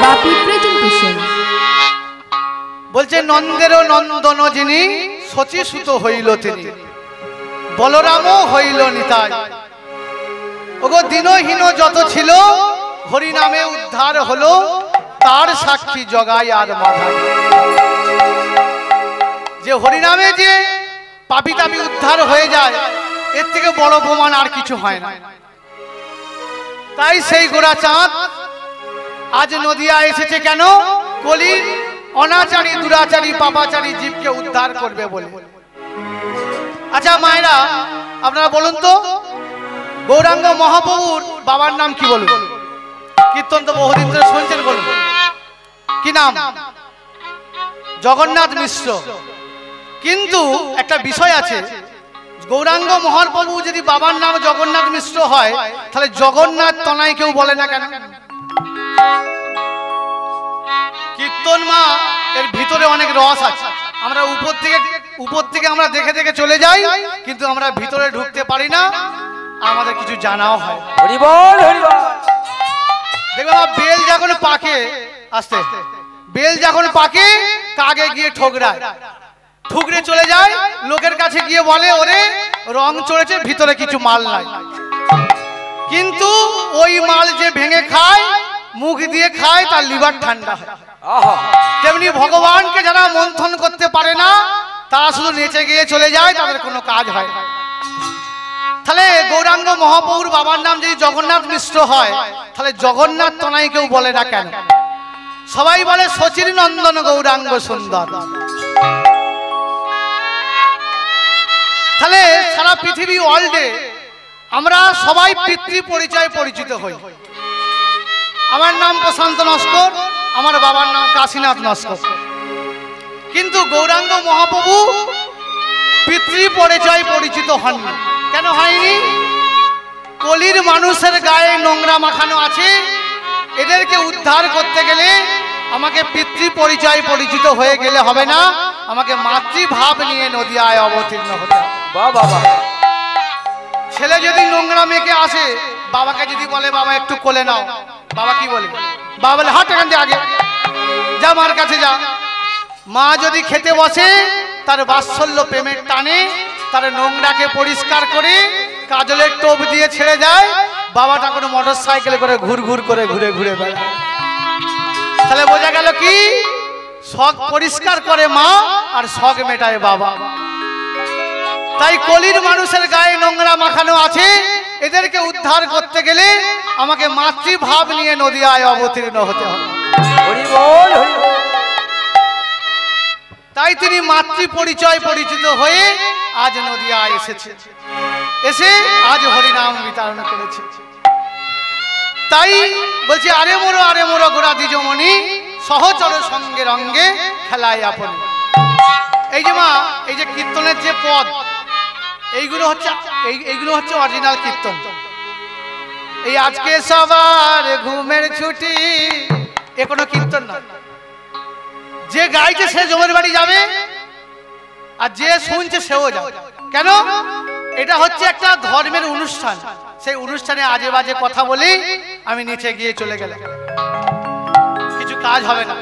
বাপি presentation. বলছে নন্দের নন্দন যিনি শচী সুত হইল তিনি, বলরামও হইল নিতাই। ওগো দিনহীন যত ছিল হরি নামে উদ্ধার হলো, তার সাক্ষী জগাই আর মাধাই। যে হরি নামে যে পাপী তাপী উদ্ধার হয়ে যায়, এর থেকে বড় প্রমাণ আর কিছু হয় না। তাই সেই গোরা চাঁদ আজ নদিয়া এসেছে কেন? কলির অনাচারী দুরাচারী পাপাচারী জীবকে উদ্ধার করবে বলে। আচ্ছা মায়েরা, আপনারা বলুন তো, গৌরাঙ্গ মহাপ্রভুর বাবার নাম কি বলুন? কীর্তন তো বহুদিন ধরে শুনছেন, বলুন কি নাম? জগন্নাথ মিশ্র। কিন্তু একটা বিষয় আছে, গৌরাঙ্গ মহাপ্রভু যদি বাবার নাম জগন্নাথ মিশ্র হয়, তাহলে জগন্নাথ তনাই কেউ বলে না কেন? কীর্তন মা এর ভিতরে অনেক রস আছে। আমরা উপর থেকে আমরা দেখে দেখে চলে যাই, কিন্তু আমরা ভিতরে ঢুকতে পারি না, আমাদের কিছু জানাও হয়। হরি বল হরি বল। দেখো বেল যখন পাকে, আস্তে বেল যখন পাকে, কাগে গিয়ে ঠোকরায়, ঠুকরে চলে যায়, লোকের কাছে গিয়ে বলে ওরে রং চড়েছে, ভিতরে কিছু মাল নাই। কিন্তু ওই মাল যে ভেঙে খায়, মুখ দিয়ে খায়, তার লিভার ঠান্ডা হয়। তেমনি ভগবানকে যারা মন্থন করতে পারে না, তারা শুধু নেচে গিয়ে চলে যায়, তাদের কোনো কাজ হয় না। তাহলে গৌরাঙ্গ মহাপ্রভুর বাবার নাম যদি জগন্নাথ মিশ্র হয়, তাহলে জগন্নাথ তনাই কেউ বলে না কেন? সবাই বলে শচীর নন্দন গৌরাঙ্গ সুন্দর। তাহলে সারা পৃথিবী ওয়ার্ল্ডে আমরা সবাই পিতৃ পরিচয় পরিচিত হই। আমার নাম প্রশান্ত নস্কর, আমার বাবার নাম কাশীনাথ নস্কর। কিন্তু গৌরাঙ্গ মহাপ্রভু পিতৃ পরিচয় পরিচিত হননি। কেন হয়নি? কলির মানুষের গায়ে নোংরা মাখানো আছে, এদেরকে উদ্ধার করতে গেলে আমাকে পিতৃ পরিচয় পরিচিত হয়ে গেলে হবে না, আমাকে মাতৃভাব নিয়ে নদিয়ায় অবতীর্ণ হতে হবে। বাবা, ছেলে যদি নোংরা মেয়েকে আসে, বাবাকে যদি বলে বাবা একটু কোলে নাও, বাবা কি বলে? বাবা বলে হাট এখান থেকে, আগে যা মার কাছে যা। মা যদি খেতে বসে, তার বাৎসল্য প্রেমের টানে তার নোংরাকে পরিষ্কার করে কাজলের টোপ দিয়ে ছেড়ে যায়, বাবাটা কোনো মোটর সাইকেলে করে ঘুর ঘুর করে ঘুরে ঘুরে বেড়ায়। তাহলে বোঝা গেল কি? শখ পরিষ্কার করে মা, আর শখ মেটায় বাবা। তাই কলির মানুষের গায়ে নোংরা মাখানো আছে, এদেরকে উদ্ধার করতে গেলে আমাকে মাতৃভাব নিয়ে নদিয়ায় অবতীর্ণ হতে হবে। হরি বল হরি বল। তাই তিনি মাতৃ পরিচয় পরিচিত হয়ে আজ নদিয়ায় এসেছে, এসে আজ হরিনাম বিতরণ করেছে। তাই বলছি আরে মোরো গোরা দ্বিজমণি, সহচর সঙ্গে রঙ্গে খেলায় আপনি। এই যে মা, এই যে কীর্তনের যে পদ, এইগুলো হচ্ছে অরিজিনাল কীর্তন। এই আজকে সবার ঘুমের ছুটি, এ কোনো কীর্তন না। যে গাইছে সে জমের বাড়ি যাবে, আর যে শুনছে সেও যাবে। কেন? এটা হচ্ছে একটা ধর্মের অনুষ্ঠান। সেই অনুষ্ঠানে আজে বাজে কথা বলি আমি নিচে গিয়ে চলে গেলাম, কিছু কাজ হবে না।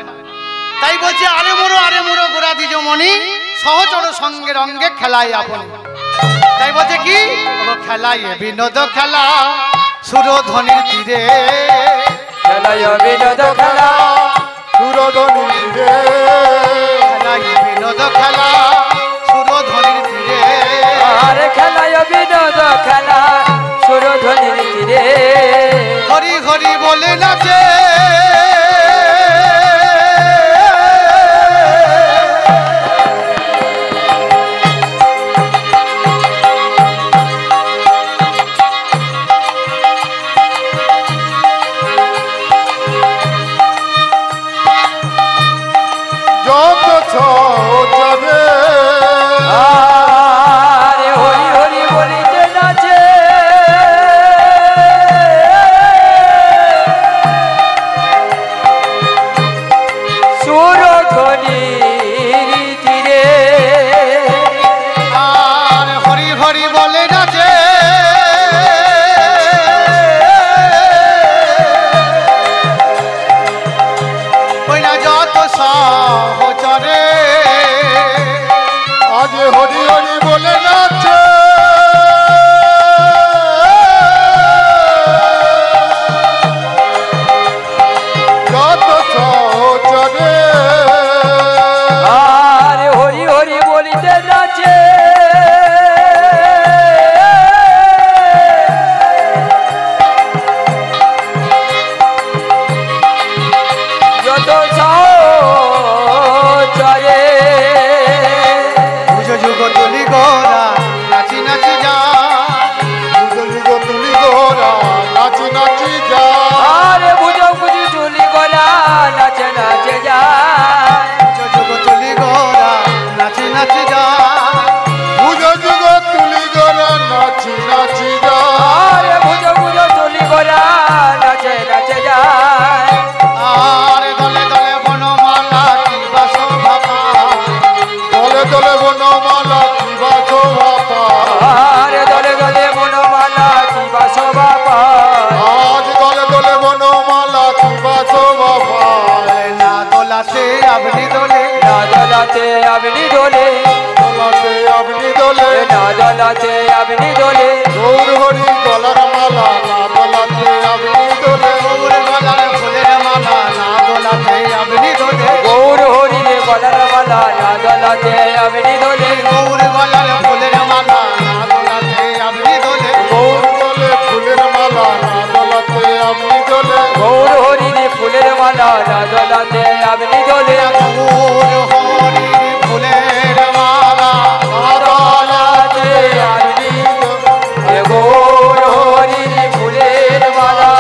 তাই বলছি আরে মোরো গোরা দ্বিজমণি, সহচর সঙ্গে রঙ্গে খেলায় আপনি। তাই বলছে কি? খেলায় বিনোদ খেলা সুরধ্বনির তীরে, খেলায় বিনোদ খেলা সুরধ্বনির তীরে, খেলায় বিনোদ খেলা সুরধ্বনির তীরে, আরে খেলায় বিনোদ খেলা সুরধ্বনির তীরে, হরি হরি বলে নাচে দোলাতে আপনি দোলে, না দোলাতে আপনি দোলে, দোলাতে আপনি দোলে, না দোলাতে আপনি দোলে, গৌর হরি গলার মালা, না দোলাতে আপনি দোলে, গৌর গলার ফুলের মালা, না দোলাতে আপনি দোলে, গৌর হরি রে গলার মালা, না দোলাতে আপনি দোলে, গৌর গলার ফুলের মালা, না দোলাতে আপনি দোলে, গৌর দোলে ফুলের মালা, না দোলাতে আপনি দোলে, গৌর হরি রে ফুলের মালা, না দোলাতে আপনি দোলে, গৌর হরি ফুলের মালা, না দোলাতে আপনি এ গৌর হরি রে ফুলের মালা,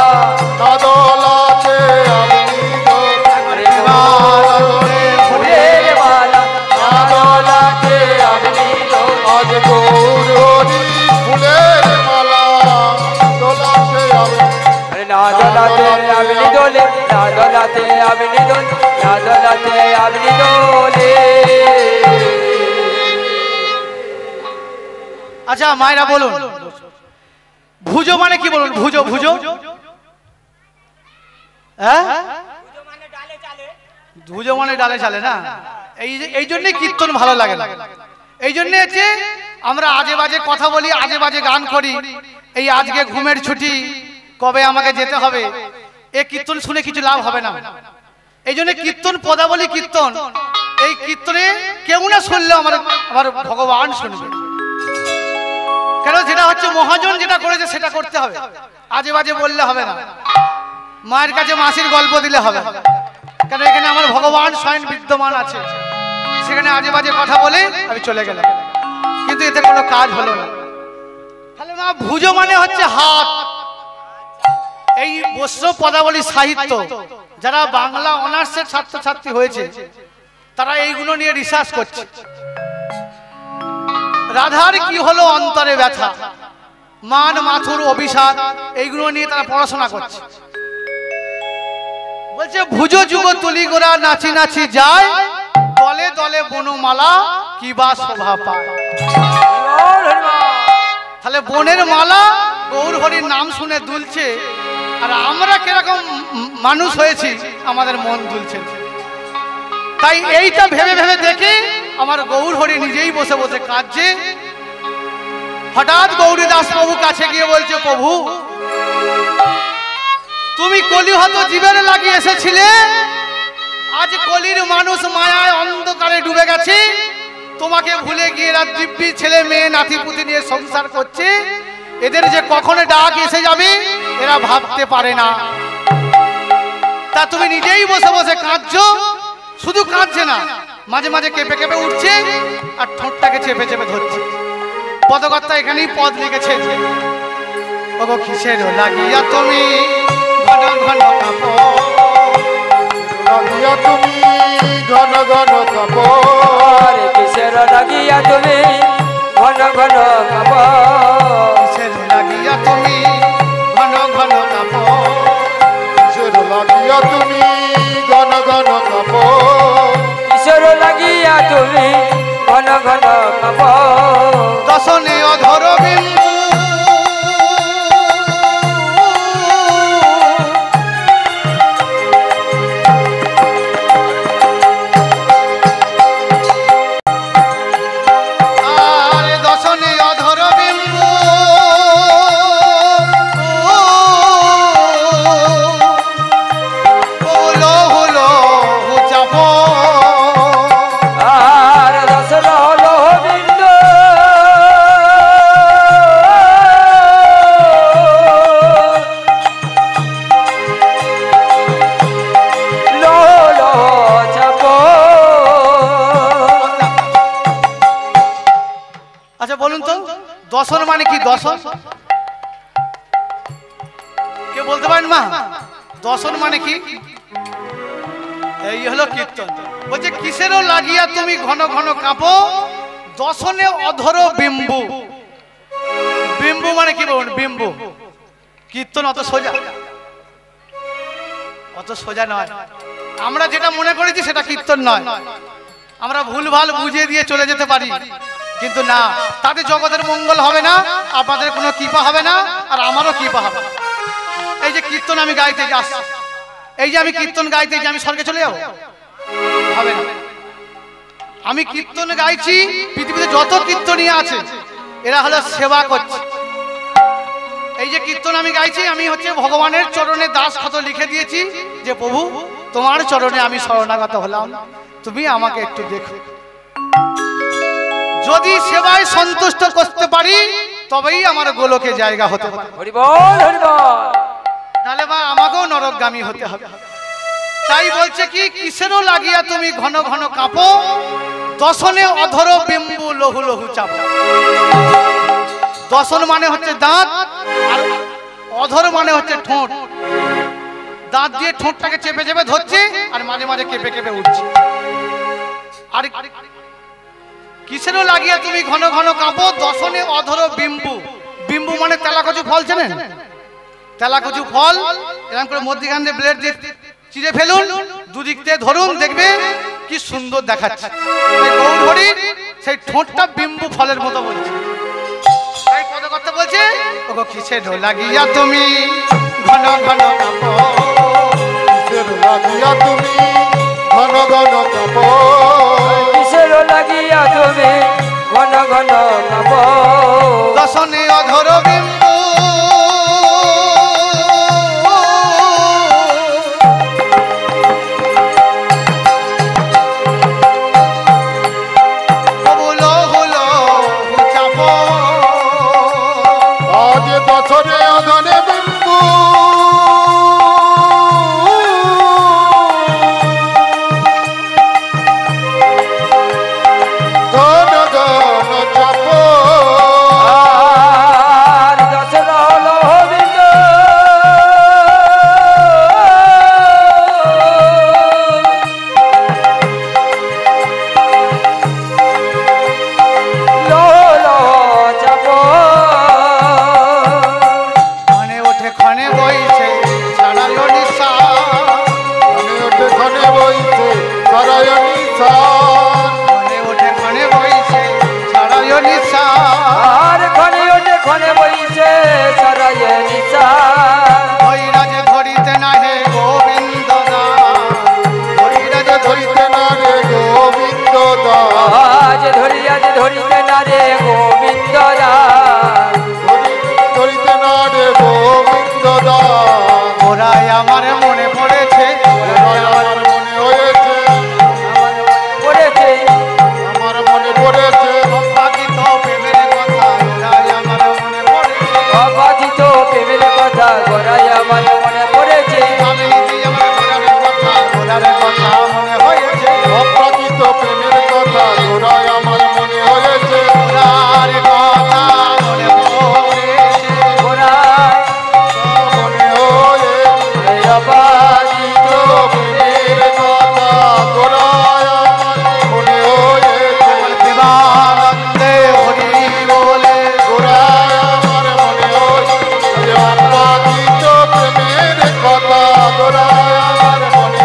না দোলাতে আপনি দোলে, আরে গৌর ফুলের মালা, না দোলাতে আপনি দোলে, আজ গৌর হরি ফুলের মালা, দোলাতে আপনি আরে না দোলাতে আপনি দোলে, না দোলাতে আপনি দোলে, না দোলাতে আপনি দোলে। আচ্ছা মায়েরা বলুন ভুজো মানে কি বলুন? ভুজো ভুজো হ্যাঁ, ভুজো মানে ডালে চালে না। এই জন্যই কীর্তন ভালো লাগে না। এই জন্য হচ্ছে আমরা আজে বাজে কথা বলি, আজে বাজে গান করি। এই আজকে ঘুমের ছুটি, কবে আমাকে যেতে হবে, এই কীর্তন শুনে কিছু লাভ হবে না। এই জন্য কীর্তন পদাবলী কীর্তন, এই কীর্তনে কেউ না শুনলেও আমার ভগবান শুনবে। কেন? যেটা হচ্ছে মহাজন যেটা করেছে সেটা করতে হবে, আজে বাজে বললে হবে না। মায়ের কাছে মাসির গল্প দিলে হবে, কেন এখানে আমার ভগবান স্বয়ং বিদ্যমান আছে। সেখানে আজে বাজে কথা বলে আমি চলে গেলাম, কিন্তু এতে কোনো কাজ হলো না। তাহলে মা ভুজো মানে হচ্ছে হাত। এই বৈষ্ণব পদাবলী সাহিত্য যারা বাংলা অনার্সের ছাত্রছাত্রী হয়েছে তারা এইগুলো নিয়ে রিসার্চ করছে। রাধার কি হলো অন্তরে ব্যথা, মান মাথুর অভিশাপ, এইগুলো নিয়ে তারা পড়াশোনা করছে। বলছে ভুজো যুগ তুলি গোরা নাচি নাচি যায়, দলে দলে বনমালা কি বা শোভা পায়। তাহলে বনের মালা গৌর হরির নাম শুনে দুলছে, আর আমরা কিরকম মানুষ হয়েছি, আমাদের মন দুলছে। তাই এইটা ভেবে ভেবে দেখে আমার গৌর হরি নিজেই বসে বসে কাঁদছে। হঠাৎ গৌরীদাস প্রভু কাছে গিয়ে বলছে, প্রভু তুমি কলিহত জীবন লাগিয়ে এসেছিলে, আজ কলির মানুষ মায়ায় অন্ধকারে ডুবে গেছে, তোমাকে ভুলে গিয়ে এরা দিব্যি ছেলে মেয়ে নাতিপুতি নিয়ে সংসার করছে। এদের যে কখনো ডাক এসে যাবে এরা ভাবতে পারে না। তা তুমি নিজেই বসে বসে কাঁদছো, শুধু কাঁদছে না, মাঝে মাঝে কেঁপে কেঁপে উঠছে আর ঠোঁটটাকে চেপে চেপে ধরছে। পদকর্তা এখানেই পদ লিখেছে, ওগো কিসের লাগিয়া তুমি ঘন ঘন কাঁপো, লাগিয়া তুমি ঘন ঘন কাঁপো, আরে কিসের লাগিয়া তুমি ঘন ঘন কাঁপো, কিসের লাগিয়া তুমি ঘন ঘন কাঁপো, কিসের লাগিয়া তুমি ঘন ঘন কাঁপো, কিশোর লাগিয়া তুমি ঘন ঘন কাঁপো, দশনে অধর বিন্দু আরে দশনে অধর বিন্দু হলো হলো চাপ, আর দশর হলো বিন্দু, লোলো চাপ। আচ্ছা বলুন তো দশন মানে কি? দশন কে বলতে পারেন মা? দশন মানে কি? এই হলো কীর্তন। বলছে কিসেরও লাগিয়া তুমি ঘন ঘন কাঁপো, দশনে অধর বিম্বু। বিম্বু মানে কি বলুন? বিম্বু। কীর্তন অত সোজা, অত সোজা নয়। আমরা যেটা মনে করেছি সেটা কীর্তন নয়। আমরা ভুলভাল বুঝিয়ে দিয়ে চলে যেতে পারি, কিন্তু না, তাতে জগতের মঙ্গল হবে না, আপনাদের কোনো কৃপা হবে না, আর আমারও কৃপা হবে না। এই যে কীর্তন আমি গাইতে যাচ্ছি, এই যে আমি কীর্তন গাইতে যে আমি স্বর্গে চলে যাবো, হবে না। আমি কীর্তন গাইছি, পৃথিবীতে যত কীর্তনীয় আছে এরা হলো সেবা করছে। এই যে কীর্তন আমি গাইছি, আমি হচ্ছে ভগবানের চরণে দাস ক্ষত লিখে দিয়েছি যে প্রভু তোমার চরণে আমি শরণাগত হলাম, তুমি আমাকে একটু দেখো। যদি সেবায় সন্তুষ্ট করতে পারি তবেই আমার গোলকে জায়গা হতে পারে, হরি বল হরি বল। নাহলে বা আমাকেও নরকগামী হতে হবে। তাই বলছে কি, কিসেরও লাগিয়া তুমি ঘন ঘন কাঁপো, দশনে অধর বিম্বু লহু লহু চাপ। দশন মানে হচ্ছে দাঁত, আর অধর মানে হচ্ছে ঠোঁট। দাঁত দিয়ে ঠোঁটটাকে চেপে চেপে ধরছে আর মাঝে মাঝে কেঁপে কেঁপে উঠছে। আর কিসেরও লাগিয়া তুমি ঘন ঘন কাঁপো, দশনে অধর বিম্বু। বিম্বু মানে তেলাকচু ফল, চেনেন? তেলাকচু ফল এরকম করে মধ্যখান দিয়ে ব্লেড দিয়ে চিড়ে ফেলুন, দুদিক দিয়ে ধরুন, দেখবে কি সুন্দর দেখাচ্ছে। গৌর হরি সেই ঠোঁটটা বিম্বু ফলের মতো বলছে। তাই পদকর্তা বলছে, ওগো কিসেরও লাগিয়া তুমি ঘন ঘন কাঁপো, কিসের লাগিয়া তুমি ঘন ঘন কাঁপো, কিসের লাগিয়া তুমি ঘন ঘন কাঁপো, দশনে অধর বিম্বু। আজ বছরে অধনে বিন্দু, ঘন ঘন চাপো, আর দশর লৌহ বিন্দু, লৌহ লৌহ চাপো, ক্ষণে ওঠে ক্ষণে বইছে ছাড়ালো নিশা, ঘনে ওঠে ঘনে বইছে সারায়ণী সান, ক্ষণে ওঠে ক্ষণে বইছে ছাড়ালো নিশা। আর ক্ষণে ওঠে ক্ষণে বইছে সরায়ে নিশা, হরিরাজ ধরিতে নাহে গোবিন্দ দাস, হরিরাজ ধরিতে না রে গোবিন্দ দাস, আজ ধরিতে না রে গোবিন্দ দাস, ধরিতে না রে গোবিন্দ দাস, ওরাই আমার মনে পড়েছে, ওরাই আমার মনে হয়েছে, পড়েছে আমার মনে পড়েছে, অবাধিত প্রেমের কথা, ওরাই আমার মনে পড়েছে। অবাধিত প্রেমের কথা গোড়াই আমার মনে পড়েছে, আমি নিজে আমার ঘোরার কথা, ঘোরার কথা মনে হয়েছে। অপ্রাকৃত প্রেমের কথা গোড়ায় আমার মনে হয়েছে, ঘোরার কথা মনে পড়েছে। গোড়াই মনে হয়েছে, অবাধিত প্রেমের কথা গোড়ায় আমার মনে হয়েছে, দেবানন্দে হরি বলে গোড়ায় আমার মনে হয়েছে, অপ্রাকৃত প্রেমের কথা গোড়ায় আমার মনে,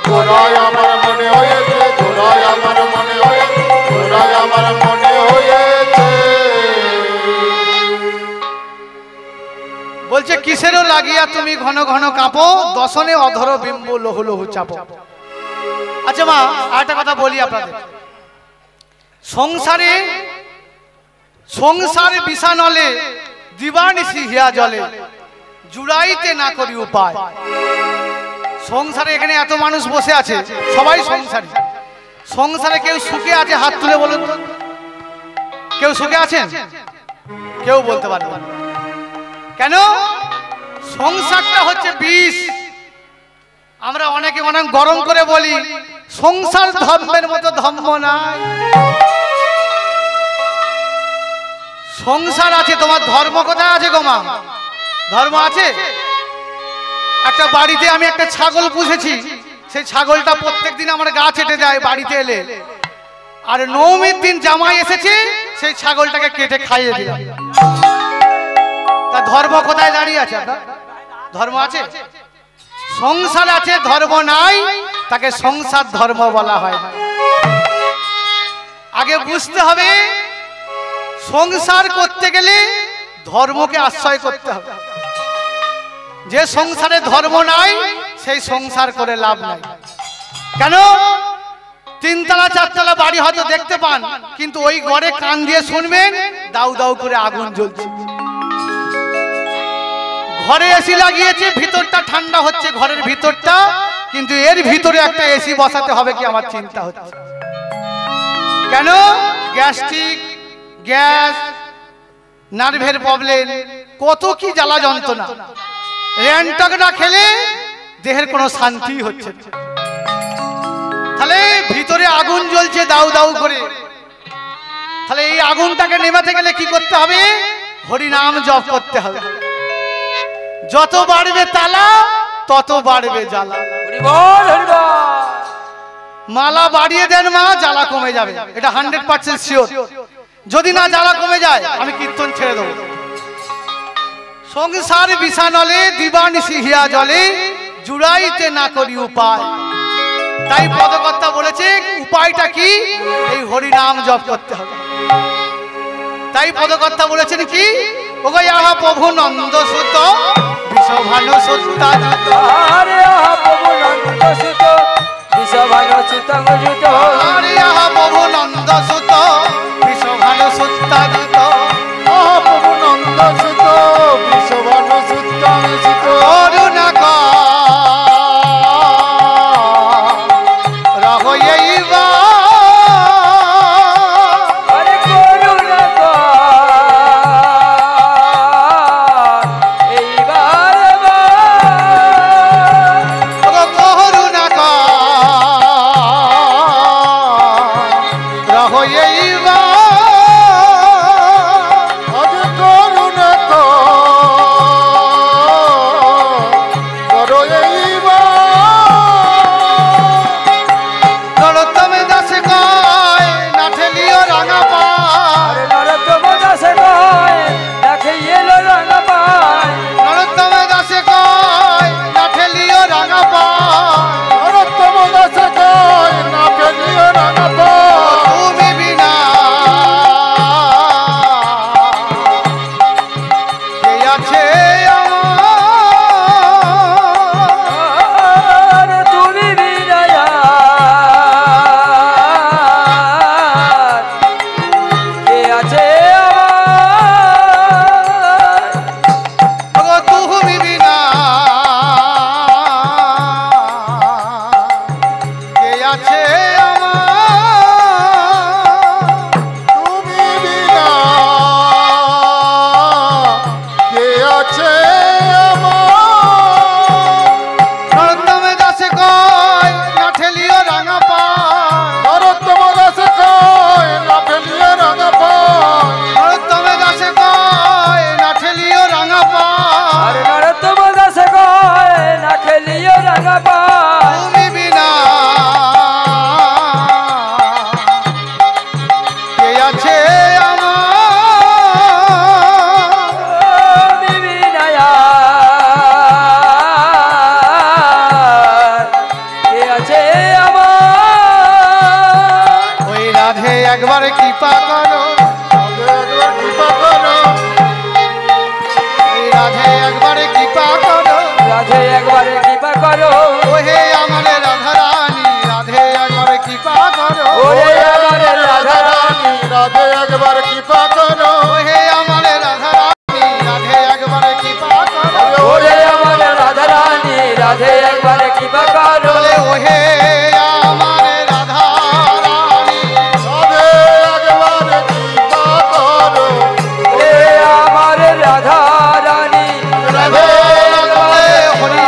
গোড়ায় আমার মনে হয়েছে, গোড়ায় আমার মনে হয়েছে, গোড়ায় আমার মনে হয়েছে। বলছে কিসেরও লাগিয়া তুমি ঘন ঘন কাঁপো, দশনে অধর বিম্বু লহু লহু চাপো। আচ্ছা মা, আরেকটা কথা বলি আপনাদের। সংসারে সংসারে বিষানলে দিবানিশি হিয়া জলে, জুড়াইতে না করি উপায়। সংসারে এখানে এত মানুষ বসে আছে, সবাই সংসারী। সংসারে কেউ সুখে আছে, হাত তুলে বলুন তো। কেউ সুখে আছেন? কেউ বলতে পারবে না। কেন? সংসারটা হচ্ছে বিষ। আমরা অনেকে অনেক গরম করে বলি সংসার ধর্মের মতো ধর্ম নাই। সংসার আছে, তোমার ধর্ম কোথায় আছে গো মা? ধর্ম আছে? একটা বাড়িতে আমি একটা ছাগল পুষেছি, সেই ছাগলটা প্রত্যেকদিন আমার গা চেটে দেয় বাড়িতে এলে, আর নবমীর দিন জামাই এসেছে, সেই ছাগলটাকে কেটে খাইয়ে দিলাম। তা ধর্ম কোথায় দাঁড়িয়ে আছে? আপনার ধর্ম আছে? সংসার আছে, ধর্ম নাই, তাকে সংসার ধর্ম বলা হয় না। আগে বুঝতে হবে, সংসার করতে গেলে ধর্মকে আশ্রয় করতে হবে। যে সংসারে ধর্ম নাই, সেই সংসার করে লাভ নাই। কেন? তিনতলা চারতলা বাড়ি হয়তো দেখতে পান, কিন্তু ওই ঘরে কান দিয়ে শুনবেন দাউ দাউ করে আগুন জ্বলছে। ঘরে এসি লাগিয়েছে, ভিতরটা ঠান্ডা হচ্ছে ঘরের ভিতরটা, কিন্তু এর ভিতরে একটা এসি বসাতে হবে কি আমার চিন্তা হচ্ছে। কেন? গ্যাস্ট্রিক, গ্যাস, নার্ভের প্রবলেম, কত কি জ্বালা যন্ত্রণা। র্যান্টক না খেলে দেহের কোনো শান্তি হচ্ছে না। তাহলে ভিতরে আগুন জ্বলছে দাউ দাউ করে, তাহলে এই আগুনটাকে নেভাতে গেলে কি করতে হবে? হরিনাম জপ করতে হবে। যত বাড়বে তালা তত বাড়বে জ্বালা। মালা বাড়িয়ে দেন মা, জ্বালা কমে যাবে, এটা 100% শিওর। যদি না জ্বালা কমে যায় আমি কীর্তন ছেড়ে দেবো। সংসার বিষানলে দিবানিশি হিয়া জলে, জুড়াইতে না করি উপায়। তাই পদকর্তা বলেছে উপায়টা কি? এই হরিনাম জপ করতে হবে। তাই পদকর্তা বলেছেন কি? ওগো আহা প্রভু নন্দ সুত বিষভানু সুত্তাযুত, আরে আহা প্রভু নন্দ সুত বিষভানু সুত্তাযুত, আরে আহা প্রভু নন্দ সুত বিষভানু সুত্তাযুত, আহা প্রভু নন্দ সুত বিষভানু সুত্তাযুত, করুণা কর রহইবা, আরে করুণা কর এইবার করুণা কর রহইবা, আজ করুণা করো এইবার, নরোত্তমে দাসে কয় না ঠেলিও রাঙা পায়, আরে নরোত্তম দাসে কয় দেখে এলো রাঙা পায়, নরোত্তমে দাসে কয় না ঠেলিও রাঙা পায়, নরোত্তম দাসে কয় না ফেলিও রাঙা পায়, তুমি বিনা কে আছে আমার, আরে তুমি বিনায়া কে আছে আমার, ওগো তুমি বিনা কে আছে আমার, তুমি বিনা কে আছে আমার, নরোত্তমে দাসে কয় না ঠেলিও রাঙা পায়, নরোত্তম দাসে কয় না ফেলিও রাঙা পায়, নরোত্তমে দাসে কয় না ঠেলিও রাঙা পায়, আরে নরোত্তম দাসে কয় না খেলিও রাঙা পায়, তুমি বিনা কে আছে আমার, তুমি বিনায়া কে আছে আমার, ওই রাধে একবার কৃপা করো, একবার কৃপা করো, ওই রাধে একবার কৃপা করো, রাধে একবারে কৃপা করো, ওহে আমার রাধা রানী রাধে একবার কৃপা করো, ওরে আমার রাধা রানী, রাধে একবার কৃপা করো, ওহে আমার রাধা রানী রাধে একবার কৃপা করো, ওরে আমার রাধা রানী, রাধে একবারে কৃপা করো, বলে ওহে আমার রাধা রানী রাধে একবার কৃপা করো, ওরে আমার রাধা রানী, রাধে বলে হরি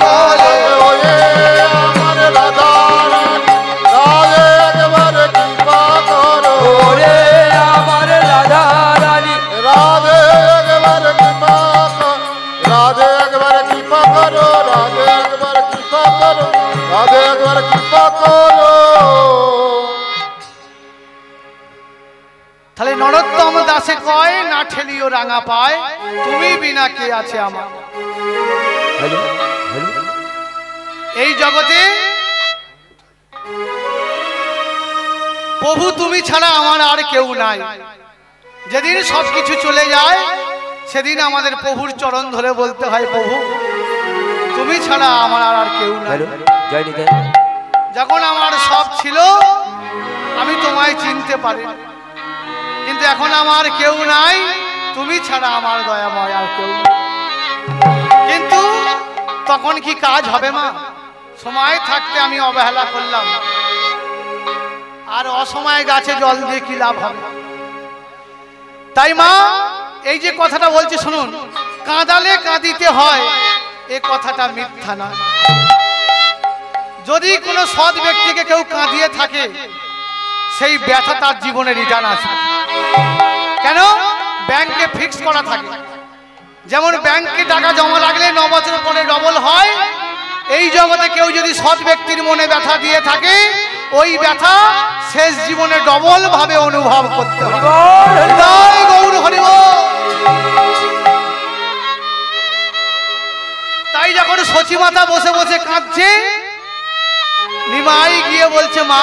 বলে, ওয়ে আমার রাধা রানী, রাধে একবার কৃপা করো, ওরে আমার রাধা রানী, রাধে একবার কৃপা করো, রাধে একবার কৃপা করো, রাধে একবার কৃপা করো, রাধে একবার কৃপা করো। তাহলে নরোত্তম দাসে কয় না ঠেলিও রাঙা পায়, তুমি বিনা কে আছে আমার। এই জগতে প্রভু তুমি ছাড়া আমার আর কেউ নাই। যেদিন সবকিছু চলে যায় সেদিন আমাদের প্রভুর চরণ ধরে বলতে হয় প্রভু তুমি ছাড়া আমার আর কেউ নাই। জয় নিতাই। যখন আমার সব ছিল আমি তোমায় চিনতে পারি, কিন্তু এখন আমার কেউ নাই, তুমি ছাড়া আমার দয়াময় আর কেউ নেই। কিন্তু তখন কি কাজ হবে মা? সময় থাকতে আমি অবহেলা করলাম, আর অসময়ে গাছে জল দিয়ে কি লাভ হবে? তাই মা এই যে কথাটা বলছি শুনুন, কাঁদালে কাঁদিতে হয়, এ কথাটা মিথ্যা না। যদি কোনো সৎ ব্যক্তিকে কেউ কাঁদিয়ে থাকে, সেই ব্যথা তার জীবনে রিটার্ন আসে। কেন? ব্যাংকে ফিক্স করা থাকে, যেমন ব্যাংকে টাকা জমা রাখলে 9 বছর পরে ডবল হয়। এই জগতে কেউ যদি সৎ ব্যক্তির মনে ব্যথা দিয়ে থাকে, ওই ব্যথা শেষ জীবনে ডবল ভাবে অনুভব করতে হবে। জয় গৌর হরি বল। তাই যখন সচিমাতা বসে বসে কাঁদছে, নিমাই গিয়ে বলছে, মা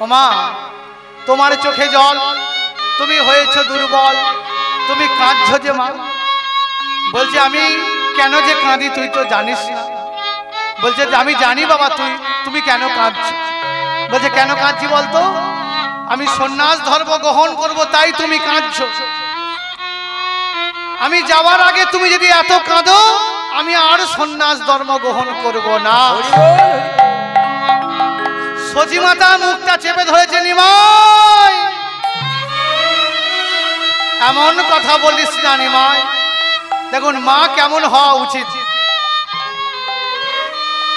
ও মা, তোমার চোখে জল, তুমি হয়েছ দুর্বল, তুমি কাঁদছো যে মা? বলছে, আমি কেন যে কাঁদি তুই তো জানিস না। বলছে, আমি জানি বাবা, তুমি কেন কাঁদছো? বলছে, কেন কাঁদছি বলতো? আমি সন্ন্যাস ধর্ম গ্রহণ করব, তাই তুমি কাঁদছো। আমি যাওয়ার আগে তুমি যদি এত কাঁদো, আমি আর সন্ন্যাস ধর্ম গ্রহণ করব না। সচিমাতা মুখটা চেপে ধরেছে, নিমাই এমন কথা বলিস না নিমাই। দেখুন মা কেমন হওয়া উচিত।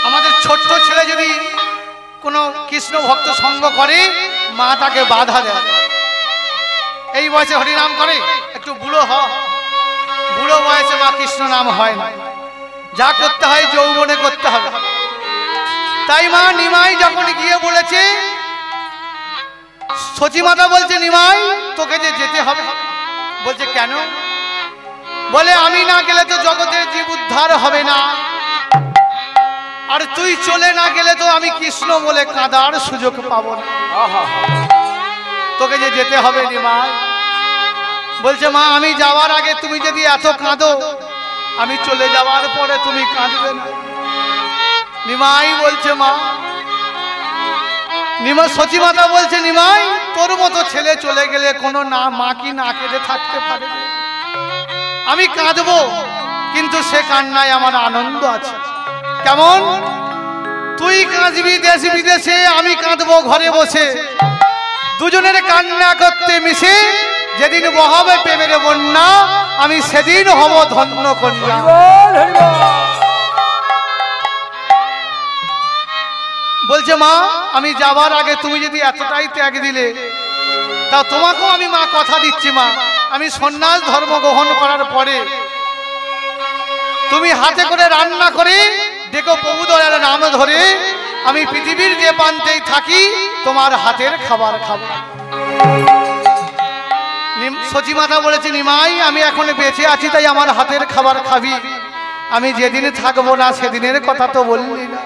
আমাদের ছোট্ট ছেলে যদি কোনো কৃষ্ণ ভক্ত সঙ্গ করে, মা তাকে বাধা দেয়। এই বয়সে হরিনাম করে, একটু বুড়ো বুড়ো বয়সে মা কৃষ্ণ নাম হয় না। যা করতে হয় যৌবনে করতে হবে। তাই মা নিমাই যখন গিয়ে বলেছে, সচিমাতা বলছে, নিমাই তোকে যে যেতে হবে। বলছে, কেন? বলে, আমি না গেলে তো জগতের জীব উদ্ধার হবে না, আর তুই চলে না গেলে তো আমি কৃষ্ণ বলে কাঁদার সুযোগ পাবো না। তোকে যে যেতে হবে নিমাই। বলছে, মা আমি যাওয়ার আগে তুমি যদি এত কাঁদো, আমি চলে যাওয়ার পরে তুমি কাঁদবে না। নিমাই বলছে, মা সচিমাতা বলছে, নিমাই তোর মতো ছেলে চলে গেলে কোনো না মা কি না কেঁদে থাকতে পারে? আমি কাঁদবো, কিন্তু সে কান্নায় আমার আনন্দ আছে। কেমন? তুই কাঁদবি দেশ বিদেশে, আমি কাঁদবো ঘরে বসে, দুজনের কান্না করতে মিশে যেদিন বহাবে প্রেমের বন্যা, আমি সেদিন হব ধন্য কন্যা। বলছে, মা আমি যাবার আগে তুমি যদি এতটাই ত্যাগ দিলে, তা তোমাকেও আমি মা কথা দিচ্ছি, মা আমি সন্ন্যাস ধর্ম গ্রহণ করার পরে তুমি হাতে করে রান্না করে দেখো প্রভু দয়ার নাম ধরে আমি পৃথিবীর যে প্রান্তেই থাকি তোমার হাতের খাবার খাবো। সচিমাতা বলেছে, নিমাই আমি এখন বেঁচে আছি তাই আমার হাতের খাবার খাবি, আমি যেদিন থাকবো না সেদিনের কথা তো বললি না।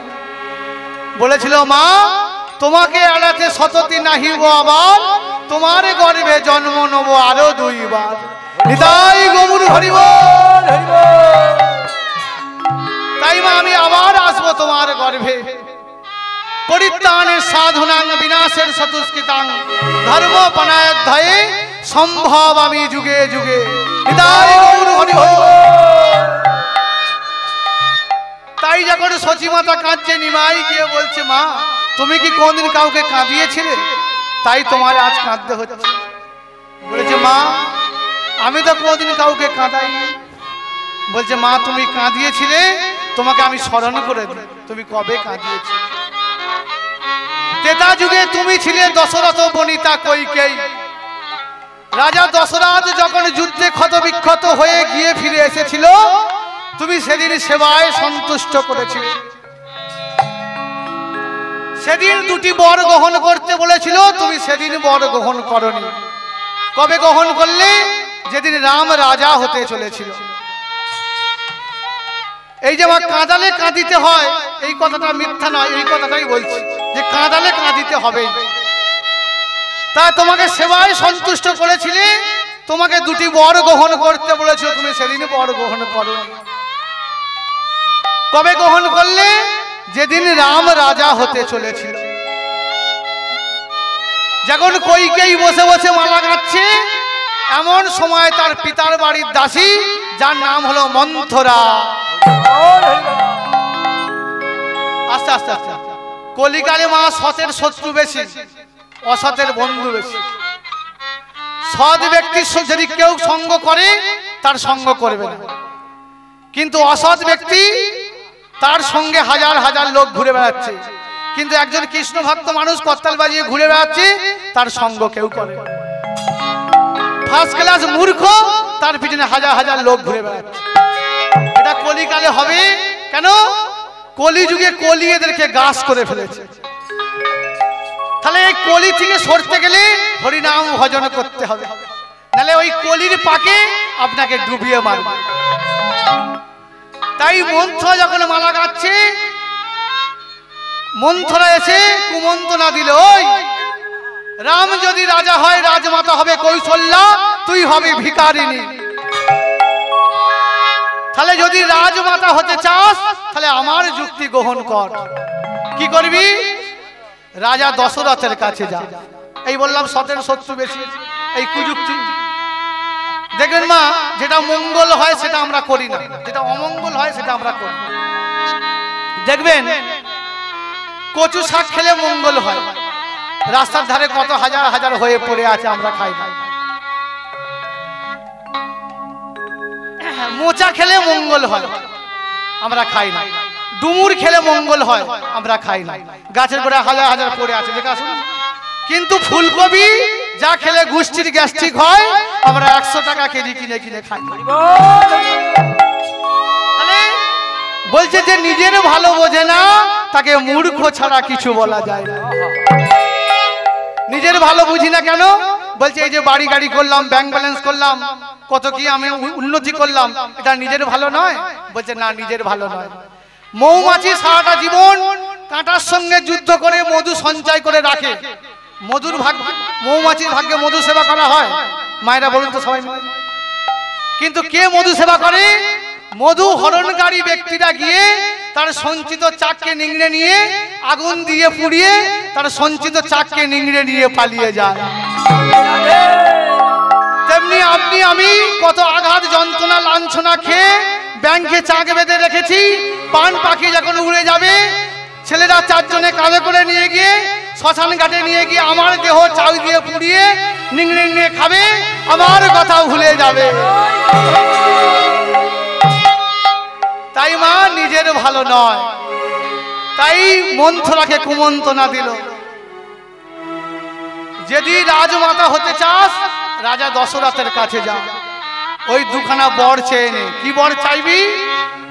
বলেছিল, মা তোমাকে এড়াতে শততি নাহিব আবার, তোমার গর্ভে জন্ম নেব আরো 2 বার। নিতাই গৌর হরি বল। তাই মা আমি আবার আসবো তোমার গর্ভে। পরিত্রাণের সাধনাং বিনাশের চতুষ্কৃতাং ধর্ম পনাধ্যায়ে সম্ভব আমি যুগে যুগে। নিতাই গৌর হরি বল। তাই যখন সচিমাতা কাঁদছে, নিমাই গিয়ে বলছে, মা তুমি কি কোনদিন কাউকে কাঁদিয়েছিলে? তাই তোমার আজ কাঁদতে হচ্ছে। বলেছে, মা আমি তো কোনদিন কাউকে কাঁদাইনি। বলছে, মা তুমি কাঁদিয়েছিলে, তোমাকে আমি স্মরণ করে দিই, তুমি কবে কাঁদিয়েছিলে? ত্রেতা যুগে তুমি ছিলে দশরথ বনিতা কইকেয়ী। রাজা দশরথ যখন যুদ্ধে ক্ষত বিক্ষত হয়ে গিয়ে ফিরে এসেছিল, তুমি সেদিন সেবায় সন্তুষ্ট করেছিলে। সেদিন 2টি বর গ্রহণ করতে বলেছিল, তুমি সেদিন বর গ্রহণ করনি। কবে গ্রহণ করলে? যেদিন রাম রাজা হতে চলেছিল। এই যে মা কাঁদালে কাঁদিতে হয়, এই কথাটা মিথ্যা নয়, এই কথাটাই বলছি যে কাঁদালে কাঁদিতে হবে। তা তোমাকে সেবায় সন্তুষ্ট করেছিলে, তোমাকে 2টি বর গ্রহণ করতে বলেছিল, তুমি সেদিন বর গ্রহণ করনি। কবে গ্রহণ করলে? যেদিন রাম রাজা হতে চলেছিল, যখন কইকেই বসে বসে মালা গাচ্ছে, এমন সময় তার পিতার বাড়ির দাসী, যার নাম হলো মন্থরা, আস্তে আস্তে আস্তে, কলিকালে মা সতের শত্রু বেশি, অসতের বন্ধু বেশি। সৎ ব্যক্তি যদি কেউ সঙ্গ করে তার সঙ্গ করবে না, কিন্তু অসৎ ব্যক্তি তার সঙ্গে হাজার হাজার লোক ঘুরে বেড়াচ্ছে, কিন্তু একজন কৃষ্ণ ভক্ত মানুষ করতাল বাজিয়ে ঘুরে বেড়াচ্ছে, তার সঙ্গ কেউ করে। ফার্স্ট ক্লাস মূর্খ, তার পিছনে হাজার হাজার লোক ঘুরে বেড়াচ্ছে। এটা কলিকালে হবে কেন? কলিযুগে কলি এদেরকে গাছ করে ফেলেছে। তাহলে এই কলি থেকে সরতে গেলে হরিনাম ভজন করতে হবে, নাহলে ওই কলির পাকে আপনাকে ডুবিয়ে মারবে। তাই মন্থরা যখন মালা গাচ্ছে, মন্থরা এসে কুমন্ত্রণা দিল, ওই রাম যদি রাজা হয়, রাজমাতা হবে কৌশল্যা, তুই হবে ভিখারিনী। তাহলে যদি রাজমাতা হতে চাস, তাহলে আমার যুক্তি গ্রহণ কর। কি করবি? রাজা দশরথের কাছে যা। এই বললাম সতের শত্রু বেশি, এই কুযুক্তি। দেখবেন মা, যেটা মঙ্গল হয় সেটা আমরা করি না, যেটা অমঙ্গল হয় সেটা আমরা করি। দেখবেন কচু শাক খেলে মঙ্গল হয়, রাস্তার ধারে কত হাজার হাজার হয়ে পড়ে আছে, আমরা খাই না। মোচা খেলে মঙ্গল হয়, আমরা খাই না। ডুমুর খেলে মঙ্গল হয়, আমরা খাই না। গাছের গোড়ায় হাজার হাজার পড়ে আছে, দেখে আসুন। কিন্তু ফুলকপি যা খেলে গুষ্টির গ্যাস্ট্রিক হয়, আমরা 100 টাকা কেজি কিনে কিনে খাই। বলছে যে নিজের ভালো বোঝে না, তাকে মূর্খ ছাড়া কিছু বলা যায় না। নিজের ভালো বুঝি না কেন? বলছে এই যে বাড়ি গাড়ি করলাম, ব্যাংক ব্যালেন্স করলাম, কত কি আমি উন্নতি করলাম, এটা নিজের ভালো নয়? বলছে না, নিজের ভালো নয়। মৌমাছি সারাটা জীবন কাঁটার সঙ্গে যুদ্ধ করে মধু সঞ্চয় করে রাখে। মধুর ভাগ্য, মৌমাছির ভাগ্যে মধু সেবা করা হয়? মায়েরা বলুন তো সবাই মিলে। কিন্তু কে মধু সেবা করে? মধু হরণকারী ব্যক্তিরা গিয়ে তার সঞ্চিত চাককে নিংড়ে নিয়ে আগুন দিয়ে পুড়িয়ে তার সঞ্চিত চাককে নিংড়ে নিয়ে পালিয়ে যায়। তেমনি আপনি আমি কত আঘাত যন্ত্রণা লাঞ্ছনা খেয়ে ব্যাংকে চাক বেঁধে রেখেছি। পান পাখি যখন উড়ে যাবে, ছেলেরা 4 জনে কাঁধে করে নিয়ে গিয়ে শ্মশান ঘাটে নিয়ে গিয়ে আমার দেহ চাউ দিয়ে পুড়িয়ে নিংড়ে নিয়ে খাবে, আমার কথা ভুলে যাবে। তাই মা নিজের ভালো নয়, তাই মন্থরাকে কুমন্ত্রণা দিল, যদি রাজমাতা হতে চাস রাজা দশরথের কাছে যা, ওই 2খানা বর চেয়ে নে। কি বর চাইবি?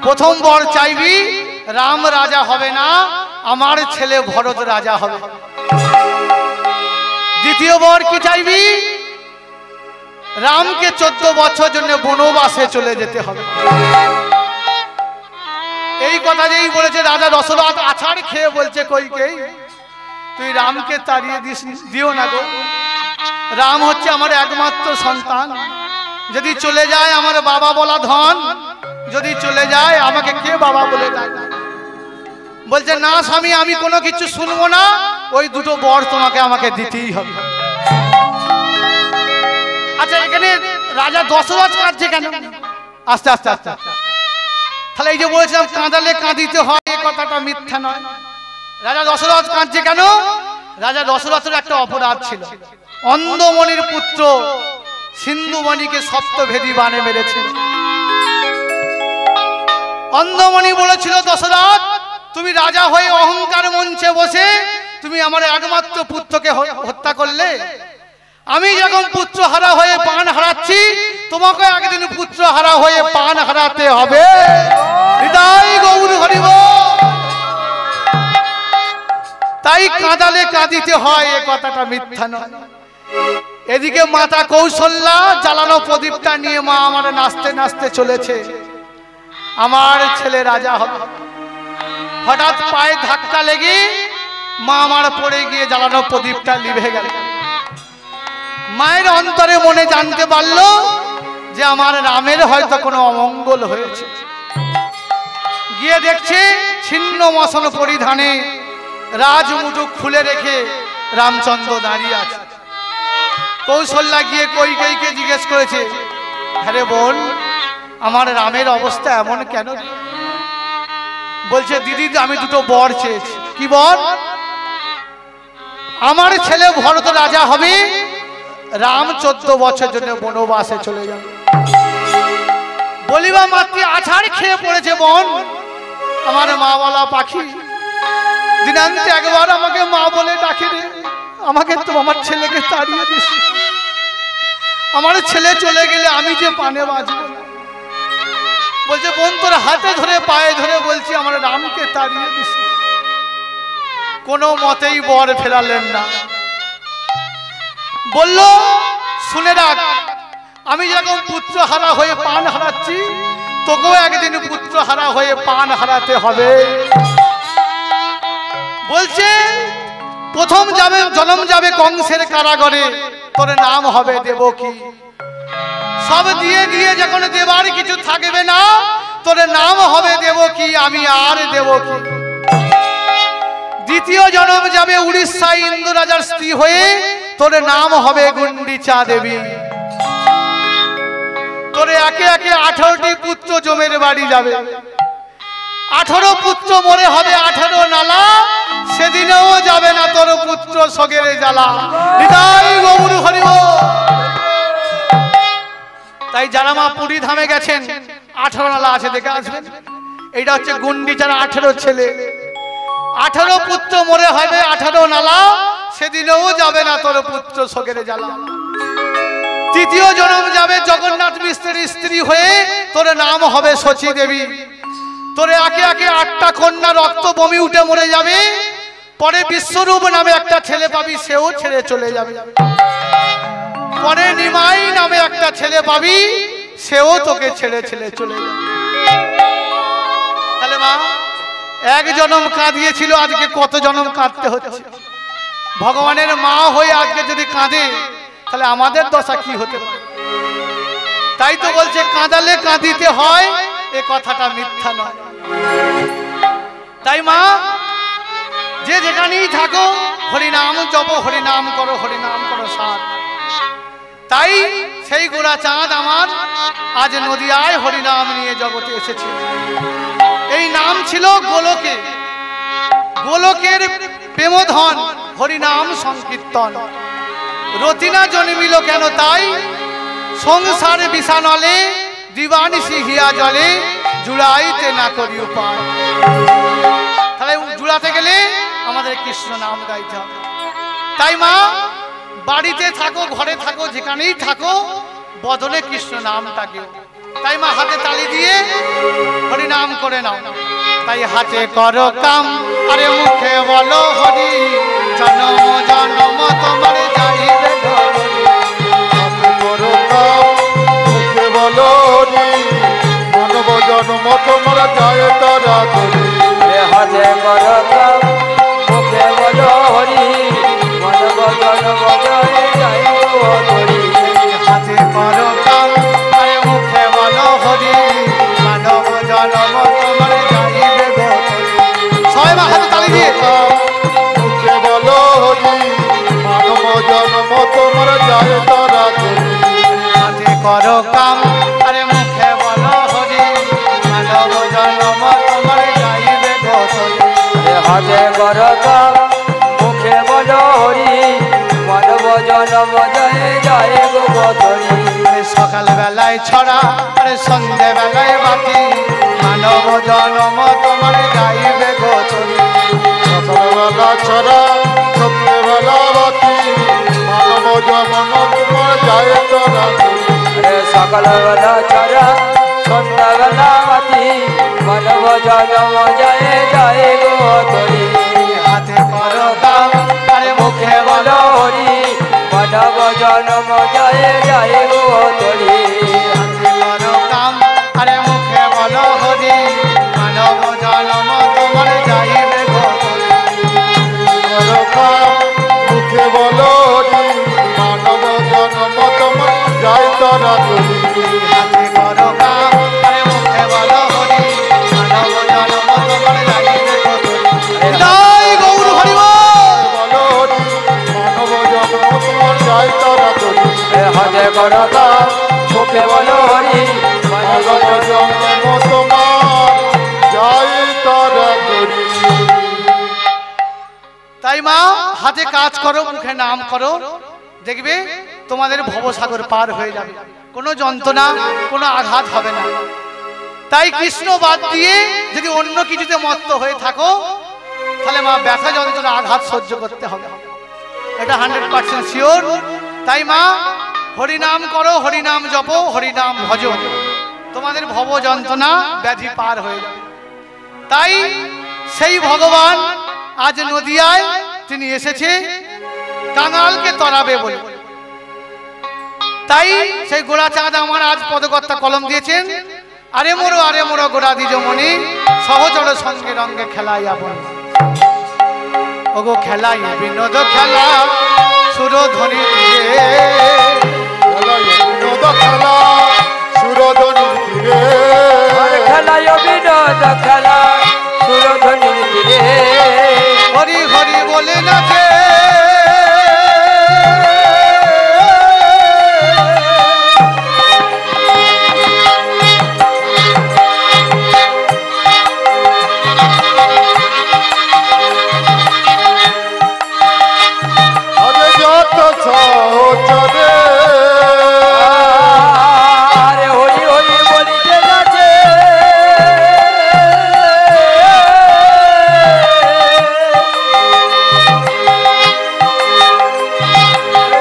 প্রথম বর চাইবি রাম রাজা হবে না, আমার ছেলে ভরত রাজা হবে। দ্বিতীয় বর কি চাইবি? রামকে 14 বছর জন্য বনবাসে চলে যেতে হবে। এই কথা যেই বলেছে রাজা দশরথ আছাড় খেয়ে বলছে কইকেই, তুই রামকে তাড়িয়ে দিও না গো, রাম হচ্ছে আমার একমাত্র সন্তান, যদি চলে যায় আমার বাবা বলা ধন, যদি চলে যায় আমাকে কে বাবা বলে ডাকে। বলছে না স্বামী, আমি কোনো কিছু শুনবো না, ওই 2টো বর তোমাকে আমাকে দিতেই হবে। আচ্ছা, এখানে রাজা দশরথ কাঁদছে কেন? আস্তে আস্তে আস্তে, তাহলে এই যে বলেছিলাম কাঁদালে কাঁদিতে হয়, এই কথাটা মিথ্যা নয়। রাজা দশরথ কাঁদছে কেন? রাজা দশরথের একটা অপরাধ ছিল। অন্ধমণির পুত্র সিন্ধুমণিকে সপ্তভেদী বাণে মেরেছিল। অন্ধমণি বলেছিল দশরথ, তুমি রাজা হয়ে অহংকার মঞ্চে বসে তুমি আমার একমাত্র পুত্রকে হত্যা করলে। আমি যখন পুত্র হারা হয়ে প্রাণ হারাচ্ছি, তোমাকে একদিন পুত্র হারা হয়ে প্রাণ হারাতে হবে। হৃদয় গৌর হরিব। তাই কাঁদালে কাঁদিতে হয়, এ কথাটা মিথ্যা নয়। এদিকে মাতা কৌশল্যা জ্বালানো প্রদীপটা নিয়ে মা আমার নাচতে নাচতে চলেছে, আমার ছেলে রাজা হবে। হঠাৎ পায়ে ধাক্কা লেগে মা আমার পড়ে গিয়ে জ্বালানো প্রদীপটা লিভে গেল। মায়ের অন্তরে মনে জানতে পারল যে আমার রামের হয়তো কোনো অমঙ্গল হয়েছে। গিয়ে দেখছে ছিন্ন মসন পরিধানে রাজমুটুক খুলে রেখে রামচন্দ্র দাঁড়িয়ে আছে। কৌশল্যা গিয়ে কইকেয়ীকে জিজ্ঞেস করেছে, আরে বোন, আমার রামের অবস্থা এমন কেন? বলছে, দিদি আমি দুটো বর চেয়েছি। কি বর? আমার ছেলে ভরত রাজা হবে, রাম 14 বছর জন্য বনবাসে চলে যাবে। বলিবা মাতৃ আছাড় খেয়ে পড়েছে বোন, আমার মা বলা পাখি দিনান্তে একবার আমাকে মা বলে ডাকে রে, আমাকে তো আমার ছেলেকে তাড়িয়ে দিস, আমার ছেলে চলে গেলে আমি যে পানে বাঁচব। বলছে, বোন তোর হাতে ধরে পায়ে ধরে বলছি আমার রামকে তাড়িয়ে দিস। কোনো মতেই বর ফেরালেন না। বলল, শুনে রাখ, আমি যেরকম পুত্র হারা হয়ে পান হারাচ্ছি, তোকেও একদিন পুত্র হারা হয়ে পান হারাতে হবে। বলছে, প্রথম যাবে জন্ম যাবে কংসের কারাগারে, তোর নাম হবে দেবকী। সব দিয়ে দিয়ে যখন দেবার কিছু থাকবে না, তোর নাম হবে দেবকী, আমি আর দেবকী। দ্বিতীয় জন্ম যাবে উড়িষ্যায় ইন্দু রাজার স্ত্রী হয়ে, তোর নাম হবে গুন্ডিচা দেবী। তোর একে একে 18টি পুত্র জমের বাড়ি যাবে। 18 পুত্র মরে হবে 18 নালা, সেদিনেও যাবে না তোর পুত্র সগেরে জ্বালা। হৃদয় গৌর হরি বল। তাই যারা মা পুরী ধামে গেছেন, 18 নালা আছে, দেখে আসবেন। এইটা হচ্ছে গুন্ডিচার 18 ছেলে। 18 পুত্র মরে হবে 18 নালা, সেদিনেও যাবে না তোর পুত্র সগেরে জ্বালা। তৃতীয় জন্ম যাবে জগন্নাথ মিশ্রের স্ত্রী হয়ে, তোর নাম হবে শচী দেবী। তোর একে একে 8টা কন্যা রক্ত বমি উঠে মরে যাবে। পরে বিশ্বরূপ নামে একটা ছেলে পাবি, সেও ছেড়ে চলে যাবে। পরে নিমাই নামে একটা ছেলে পাবি, সেও তোকে ছেড়ে ছেড়ে চলে যাবে। তাহলে মা, এক জন্ম কাঁদিয়েছিল, আজকে কত জন্ম কাঁদতে হচ্ছে। ভগবানের মা হয়ে আজকে যদি কাঁদে, তাহলে আমাদের দশা কি হতে পারে? তাই তো বলছে, কাঁদালে কাঁদিতে হয়, এ কথাটা মিথ্যা নয়। তাই মা, যে যেখানেই থাকো, হরিনাম জপ, হরিনাম করো, হরিনাম করো সার। তাই সেই গোড়া চাঁদ আমার আজ নদিয়ায় হরিনাম নিয়ে জগতে এসেছে। এই নাম ছিল গোলকে, গোলকের প্রেমধন হরিনাম সংকীর্তন। রতিনা জন্মিল কেন তাই, সংসার বিষানলে দিবানিশি হিয়া জলে, জুড়াইতে না করি উপায়। তাহলে জুড়াতে গেলে আমাদের কৃষ্ণ নাম গাইতে হবে। তাই মা, বাড়িতে থাকো, ঘরে থাকো, যেখানেই থাকো, বদলে কৃষ্ণ নামটাকে। তাই মা, হাতে তালি দিয়ে হরিনাম করে নাও। তাই হাতে করো কাম, আরে মুখে বলো হরি, জনম জনম তোমার যাইবে ধরি। হাতে করো কাম, মুখে বলো হরি, মানব জন্ম তোমার যায় তারা ধরি। হাতে করো কাম, মুখে বলো হরি, মানব জন্ম যাইব ধরি। হাতে করো কাম, আরে মুখে বলো হরি, মানব জনম তোমার যাইবে ধরি। সবাই মা হাতে তালি দিয়ে মুখে বলো হরি, মানব জন্ম তোমার যায় তারা ধরি। হাতে করো কাম, আরে মুখে বলো হরি, মানব জনম তোমার যাইবে ধরি। হাতে করো কাম, মুখে বলো হরি, মানব জন্ম যাইব ধরি। সকাল বেলায় ছড়া, আরে সন্ধ্যে বেলায় বাতি, মানব জনম তোমার গাইবে গোচরি। সকালবেলা ছড়া, সন্ধ্যেবেলা বাতি, মানব জন্ম তোমার যায় তারা ধরি। সকালবেলা ছড়া, সন্ধ্যাবেলা বাতি, মানব জন্ম যাইব ধরি। হাতে করো কাম, আরে মুখে বলো হরি, মানব জন্ম যাইব ধরি। হাতে করো কাম, আরে মুখে বলো হরি, মানব জনম তোমার যাইবে গোচরি। করো কাম, মুখে বলো হরি, মানব জন্ম তোমার যায় তারা ধরি। হাতে করো কাম, আরে মুখে বলো হরি, মানব জনম তোমার যাইবে বরদা মুখে বলো হরি ভগব জন্ম তোমার যাই তারা করি। তাই মা হাতে কাজ করো, মুখে নাম করো, দেখবে তোমাদের ভবসাগর পার হয়ে যাবে, কোনো যন্ত্রণা কোনো আঘাত হবে না। তাই কৃষ্ণ বাদ দিয়ে যদি অন্য কিছুতে মত্ত হয়ে থাকো তাহলে মা ব্যথা যন্ত্রণা আঘাত সহ্য করতে হবে, এটা 100% শিওর। তাই মা হরিনাম করো, হরিনাম জপো, হরিনাম ভজো, তোমাদের ভব যন্ত্রণা ব্যাধি পার হয়ে যাবে। তাই সেই ভগবান আজ নদিয়ায় তিনি এসেছে কাঙালকে তরাবে বলে। তাই সেই গোড়াচাঁদ আমার আজ পদকর্তা কলম দিয়েছেন, আরে মোরো গোড়া দ্বিজমণি সহচর সঙ্গে রঙ্গে খেলাই আপন। ওগো খেলাই বিনোদ খেলা সুরধ্বনি দিয়ে, বিনোদ খেলা সুরধ্বনির তীরে, খেলায় বিনোদ খেলা সুরধ্বনির তীরে, হরি হরি বলে নাচে আরে যত সহচরে আরে হরি হরি বলিতে যাচ্ছে,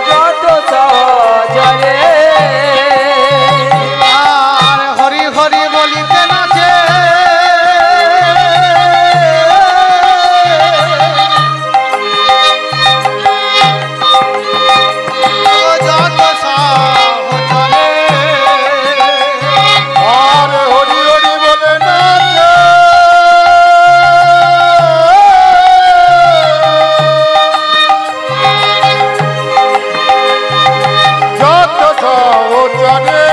যত সহচরে আর হরি হরি বলিতে নাচে, ও যত সহচরে আর হরি হরি বলে নাচে, যত সহচরে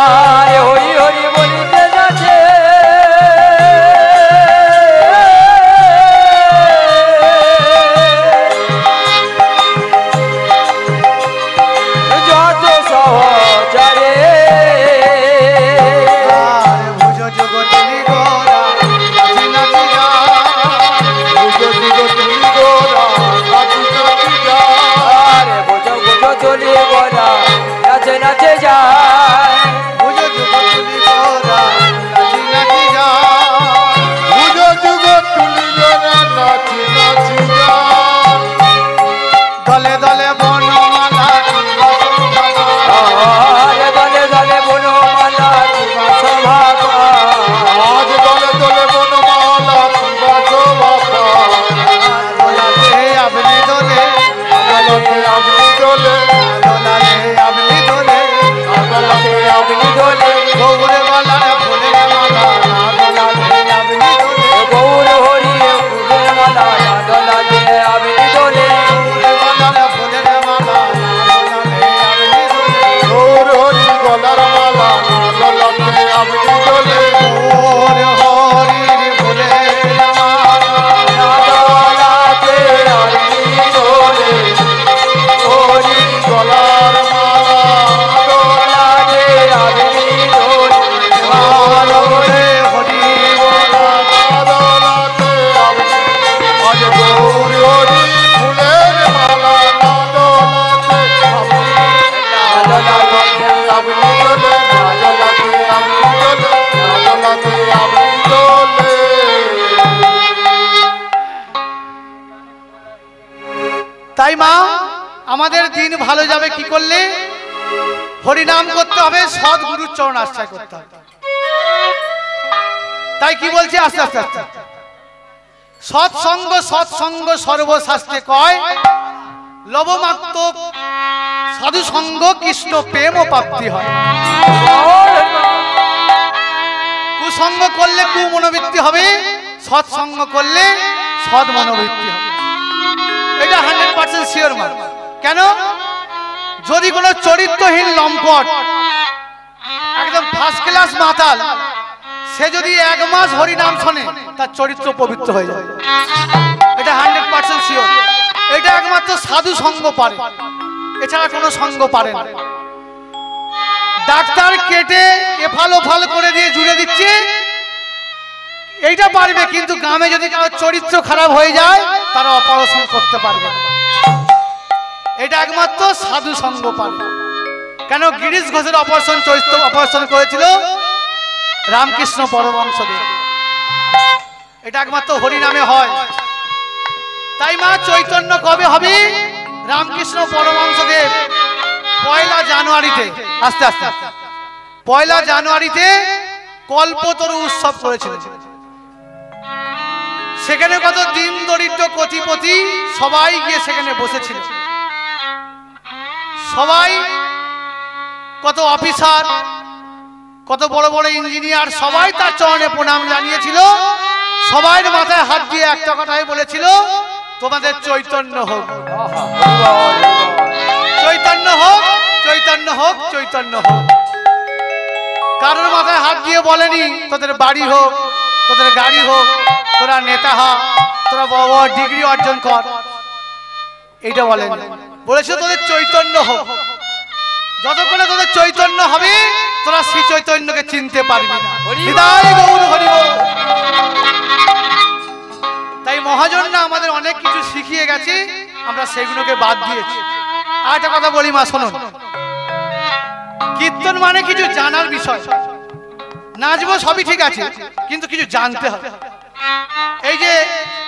আরে হরি হরি বলিতে যাচ্ছে, যত সহচরে আর ভুজ জগতিনি গোরা নাচি নাচি যায়, তুমি গোরা নাচি নাচি যায়, আরে বোঝো বোঝো চলি গোরা নাচে নাচে যায়, ভুজ জগতিনি গোরা নাচি নাচি যায়, বুঝো যুগ তুলি গোরা নাচি নাচি যায়, দলে দলে বনমালা আরে দলে দলে বনমালা তোমার সভা, আজ দলে দলে বনমালা তুবা শোভা, দোলাতে আপনি দোলে, আদালতে আপনি দোলে, দোলালে আপনি দোলে, আদালতে আপনি দোলে গৌরে গলার ফুলের মালা, দোলালে আপনি দোলে, গৌর হরি ফুলের মালা দোলাতে আমি দোলে, গৌরে গলার ফুলের মালা, দোলালে আপনি দোলে, গৌর হরি গলার মালা আদালতে আপনি দোলে, গৌর হরির ফুলের মালা, দোলাতে আমি দোলে, হরি গলার মালা দোলাতে আমি দোলে, আলোরে হরি বলা, আদালতে আপনি আজ গৌর হরি ফুলের মালা আদালতে আপনি দোলাতে আপনি দোলে, আদালতে আপনি দোলে, আদালতে আপনি দোলে। তাই মা আমাদের দিন ভালো যাবে কি করলে? হরিনাম করতে হবে, সদ্গুরুর চরণ আশ্রয় করতে হবে। তাই কি বলছে আস্তে আস্তে আস্তে, সৎসঙ্গ সৎসঙ্গ সর্বশাস্ত্রে কয়, লবমাত্র সাধু সঙ্গ কৃষ্ণ প্রেম ও প্রাপ্তি হয়। কুসঙ্গ করলে কুমনোবৃত্তি হবে, সৎসঙ্গ করলে সৎ মনোবৃত্তি হবে, এটা 100% শিওর মান। কেন? যদি কোনো চরিত্রহীন লম্পট একদম ফার্স্ট ক্লাস মাতাল সে যদি 1 মাস হরিনাম শোনে তার চরিত্র পবিত্র হয়ে যায়, এটা 100% শিওর। এটা একমাত্র সাধু সঙ্গ পারে, এছাড়া কোনো সঙ্গ পারে না। ডাক্তার কেটে এফাল ওফাল করে দিয়ে জুড়ে দিচ্ছে, এইটা পারবে, কিন্তু গ্রামে যদি কারো চরিত্র খারাপ হয়ে যায় তারা অপারেশন করতে পারবে না। এটা একমাত্র সাধু সঙ্গ পারে। কেন গিরিশ ঘোষের অপারেশন করেছিল রামকৃষ্ণ পরমহংসদেব, এটা একমাত্র হরি নামে হয়। তাই মা চৈতন্য কবে হবে? রামকৃষ্ণ পরমহংসদেব 1 জানুয়ারিতে, আস্তে আস্তে 1 জানুয়ারিতে কল্পতরু উৎসব করেছিলেন। সেখানে কত দিন দরিদ্র কোটিপতি সবাই গিয়ে সেখানে বসেছিল, সবাই কত অফিসার, কত বড় বড় ইঞ্জিনিয়ার সবাই তার চরণে প্রণাম জানিয়েছিল। সবাই মাথায় হাত দিয়ে একটা কথাই বলেছিল, তোমাদের চৈতন্য হোক, চৈতন্য হোক, চৈতন্য হোক, চৈতন্য হোক। কারোর মাথায় হাত দিয়ে বলেনি তোদের বাড়ি হোক, তোদের গাড়ি হোক, তোরা নেতা হ, তোরা বড় বড় ডিগ্রি অর্জন কর, এইটা বলেন। বলেছে তোদের চৈতন্য হোক। যতক্ষণে তোদের চৈতন্য হবে তোরা শ্রী চৈতন্যকে চিনতে পারবি না। হৃদয় গৌর হরি বল। তাই মহাজনরা আমাদের অনেক কিছু শিখিয়ে গেছে, আমরা সেগুলোকে বাদ দিয়েছি। আর একটা কথা বলি মা, শুনুন, কীর্তন মানে কিছু জানার বিষয়। নাচবো সবই ঠিক আছে, কিন্তু কিছু জানতে হবে। এই যে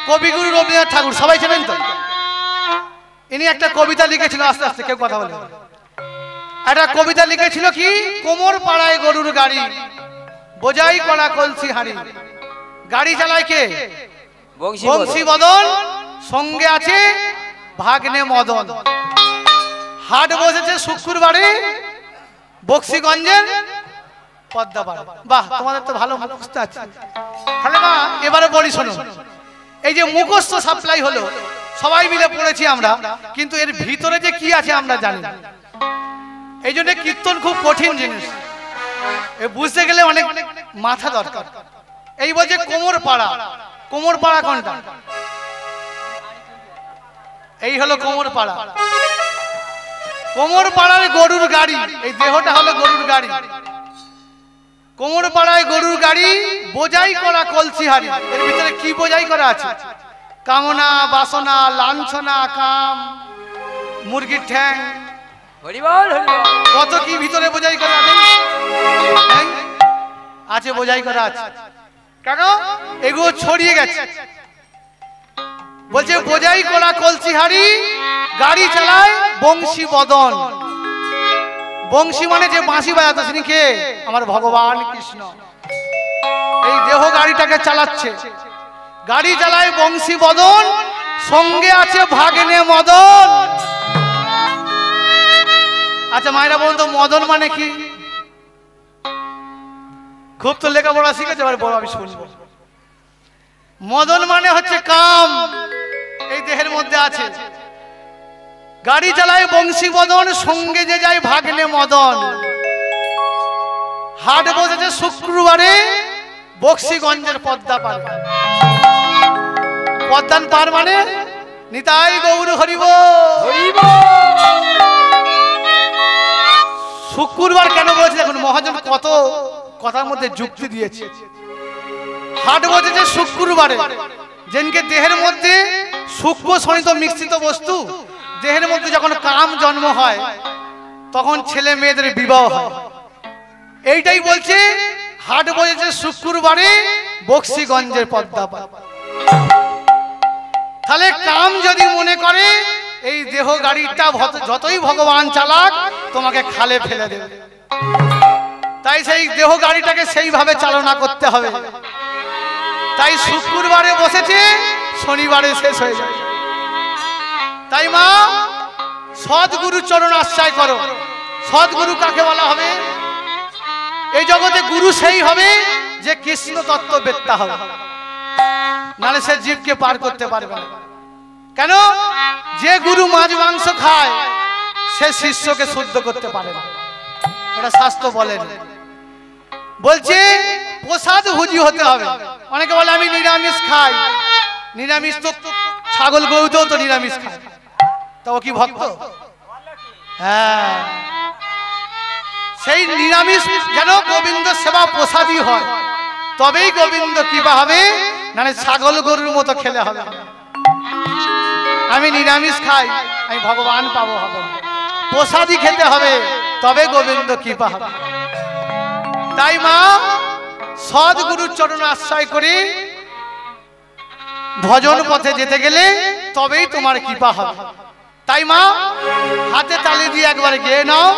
কবিগুরু রবীন্দ্রনাথ ঠাকুর সবাই চেনেন তো, ইনি একটা কবিতা লিখেছিল, আস্তে আস্তে কেউ কথা বলে, একটা কবিতা লিখেছিল কি, কোমর পাড়ায় গরুর গাড়ি, বোঝাই করা কলসি হাড়ি, গাড়ি চালায় কে? বংশী বদন, সঙ্গে আছে ভাগ্নে মদন। হাট বসেছে শুক্রবারে বক্সিগঞ্জের পদ্মাপাড়ে। বাহ, তোমাদের তো ভালো মুখস্থ আছে। তাহলে মা এবারে বলি শোনো, এই যে মুখস্থ সাপ্লাই হলো, সবাই মিলে পড়েছি আমরা, কিন্তু এর ভিতরে যে কি আছে আমরা জানি না। এই জন্য কীর্তন খুব কঠিন জিনিস, বুঝতে গেলে অনেক মাথা দরকার। এই বলছে কোমর পাড়া, কোমর পাড়া কোনটা? এই হলো কোমর পাড়া। কোমর পাড়ার গরুর গাড়ি, এই দেহটা হলো গরুর গাড়ি। কোমর পাড়ায় গরুর গাড়ি, বোঝাই করা কলসি হাড়ি। এর ভিতরে কি বোঝাই করা আছে? কামনা, বাসনা, লাঞ্ছনা, কাম, মুরগির ঠ্যাং, কত কি ভিতরে বোঝাই করা আছে, বোঝাই করা আছে। কেন? এগুলো ছড়িয়ে গেছে। বলছে বোঝাই করা কলসি হাড়ি, গাড়ি চালায় বংশী বদন। বংশী মানে যে বাঁশি বাজাতো, তিনি কে? আমার ভগবান কৃষ্ণ। এই দেহ গাড়িটাকে চালাচ্ছে, গাড়ি চালায় বংশী বদন, সঙ্গে আছে ভাগ্নে মদন। আচ্ছা মায়েরা বলুন তো, মদন মানে কি? খুব তো লেখাপড়া শিখেছে, এবার বড় আমি শুনবো। মদন মানে হচ্ছে কাম, এই দেহের মধ্যে আছে। গাড়ি চালায় বংশী বদন, সঙ্গে যে যায় ভাগ্নে মদন। হাট বসেছে শুক্রবারে বক্সিগঞ্জের পদ্মা পার। পদ্মান পার মানে নিতাই গৌর হরিব। শুক্রবার কেন বলেছে দেখুন, মহাজন কত কথার মধ্যে যুক্তি দিয়েছে। হাট বসেছে শুক্রবারে, যেনকে দেহের মধ্যে সূক্ষ্ম শোণিত মিশ্রিত বস্তু, দেহের মধ্যে যখন কাম জন্ম হয় তখন ছেলে মেয়েদের বিবাহ হয়। এইটাই বলছে হাট বসেছে শুক্রবারে বক্সিগঞ্জের পদ্মা পার। তাহলে কাম যদি মনে করে এই দেহ গাড়িটা যতই ভগবান চালাক তোমাকে খালে ফেলে দেবে, তাই সেই দেহ গাড়িটাকে সেইভাবে চালনা করতে হবে। তাই শুক্রবারে বসেছে, শনিবারে শেষ হয়ে যায়। তাই মা সদ্গুরু চরণ আশ্রয় করো। সদ্গুরু কাকে বলা হবে? এই জগতে গুরু সেই হবে যে কৃষ্ণ তত্ত্ববেত্তা হবে, নাহলে সে জীবকে পার করতে পারবে না। কেন? যে গুরু মাছ মাংস খায় সে শিষ্যকে শুদ্ধ করতে পারে না, এটা শাস্ত্র বলেন। বলছে প্রসাদ ভুজি হতে হবে। অনেকে বলে আমি নিরামিষ খাই, নিরামিষ তো ছাগল গরুতেও তো নিরামিষ খায়, তা ও কি ভক্ত? হ্যাঁ, সেই নিরামিষ যেন গোবিন্দ সেবা প্রসাদী হয়, তবেই গোবিন্দ কৃপা হবে, মানে ছাগল গরুর মতো খেলে হবে। আমি নিরামিষ খাই, আমি ভগবান পাবো হবে না, প্রসাদী খেতে হবে, তবে গোবিন্দ কৃপা হবে। তাই মা সৎ গুরুর চরণ আশ্রয় করে ভজন পথে যেতে গেলে তবেই তোমার কৃপা হবে। তাই মা হাতে তালি দিয়ে একবার গেয়ে নাও,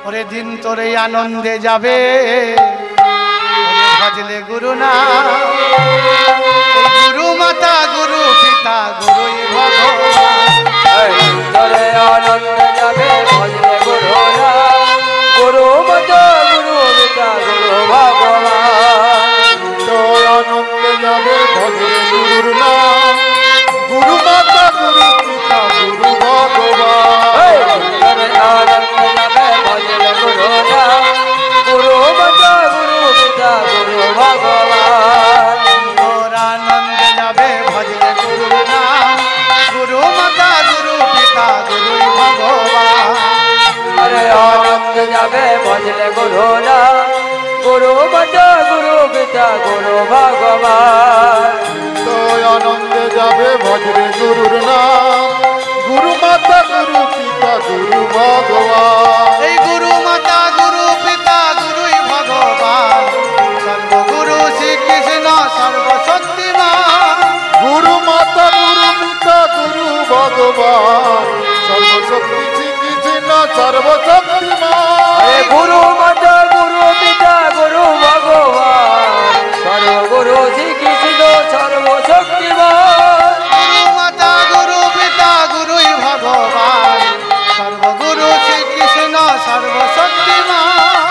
ওরে দিন তোরে আনন্দে যাবে, ভজলে গুরু না, গুরু মাতা গুরু পিতা গুরুই ভগবান, তোরে আনন্দে যাবে ভজলে গুরু না, গুরু মাতা গুরু পিতা গুরু ভগবান, তোর আনন্দে যাবে ভজলে গুরুর নাম, গুরু মাতা গুরু পিতা গুরু ভগবান, তোরে আনন্দে যাবে ভজলে গুরু না, গুরু মাতা গুরু পিতা গুরু ভগবান, তোর আনন্দে যাবে ভজলে গুরুর নাম, গুরু মাতা গুরু পিতা গুরুই ভগবান, তোরে আনন্দে যাবে ভজলে গুরু না, গুরু মাতা গুরু পিতা গুরু ভগবান, তোর আনন্দে যাবে ভজলে গুরুর নাম, গুরু মাতা গুরু পিতা গুরু ভগবান, এই গুরু মাতা গুরু পিতা গুরুই ভগবান, সর্বগুরু শ্রীকৃষ্ণ সর্বশক্তিমান, গুরু মাতা গুরু পিতা গুরু ভগবান, সর্বশক্তি শ্রীকৃষ্ণ সর্বশক্তিমান, গুরু মাতা গুরু পিতা গুরু ভগবান, সর্বগুরু শ্রীকৃষ্ণ সর্বশক্তিমান, গুরু মাতা গুরু পিতা গুরুই ভগবান, সর্বগুরু শ্রীকৃষ্ণ সর্বশক্তিমান,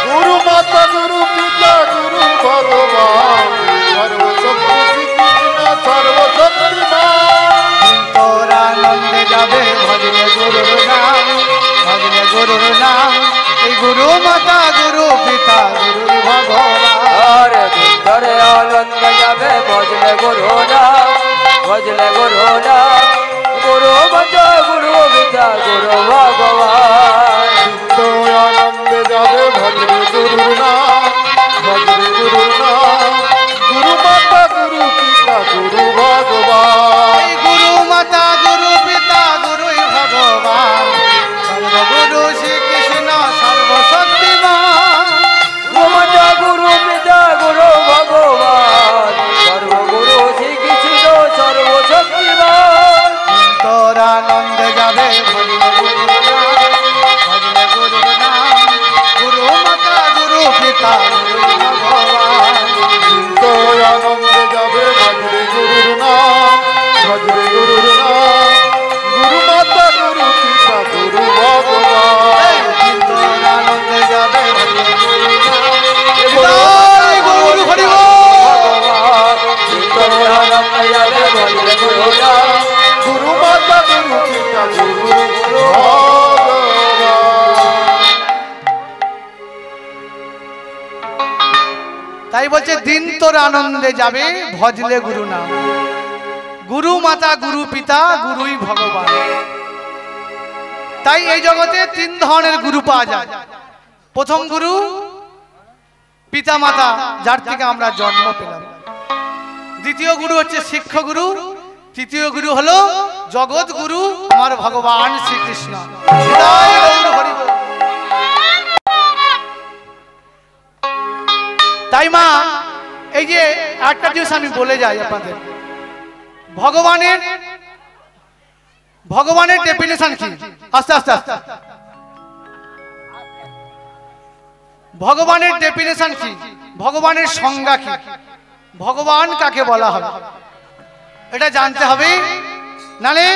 গুরু মাতা গুরু পিতা গুরু ভগবান, সর্বশক্তি শ্রীকৃষ্ণ সর্বশক্তিমান, তোর আনন্দে যাবে ভজলে গুরুর নাম, ভজলে গুরুর নাম, এই গুরু মাতা গুরু পিতা গুরুই ভগবান, আরে ধরে আনন্দ যাবে ভজলে গুরু না, ভজলে গুরু না, গুরু মাতা গুরু পিতা গুরু ভগবান, তোর আনন্দে যাবে ভজরে গুরুর নাম, ভজরে গুরুর নাম, গুরু মাতা গুরু পিতা গুরু ভগবান, এই গুরু মাতা গুরু পিতা গুরুই ভগবান, সর্বগুরু শ্রীকৃষ্ণ সর্বশক্তিমান, গুরু মাতা গুরু পিতা গুরু ভগবান, সর্বগুরু শ্রীকৃষ্ণ সর্বশক্তিমান, তোর আনন্দে যাবে ভজলে গুরুর নাম, ভজলে গুরুর নাম, গুরু মাতা গুরু পিতা গুরুই ভগবান, তোর আনন্দে যাবে ভজরে গুরুর নাম, ভজরে গুরুর নাম, গুরু মাতা গুরু পিতা গুরু ভগবান, তোর আনন্দে যাবে ভজলে গুরুর নাম, জয় গৌর হরি বল। ভগবান, তোরে আনন্দ যাবে ভজলে গুরু না, গুরু মাতা গুরু পিতা গুরু ভগবান। তাই বলছে দিন তোর আনন্দে যাবে ভজলে গুরু নাম, গুরু মাতা গুরু পিতা গুরুই ভগবান। তাই এই জগতে তিন ধরনের গুরু পাওয়া যায়। প্রথম গুরু পিতা মাতা, যার থেকে আমরা জন্ম পেলাম। দ্বিতীয় গুরু হচ্ছে শিক্ষক গুরু। তৃতীয় গুরু হলো জগৎ গুরু, আমার ভগবান শ্রীকৃষ্ণ। জয় গৌর হরি বল। তাই মা এই যে একটা জিনিস আমি বলে যাই আপনাদের, ভগবানের ডেফিনেশন কি? আস্তে আস্তে আস্তে ভগবানের ডেফিনেশন কি? ভগবানের সংজ্ঞা কি? ভগবান কাকে বলা হবে এটা জানতে হবে, নালে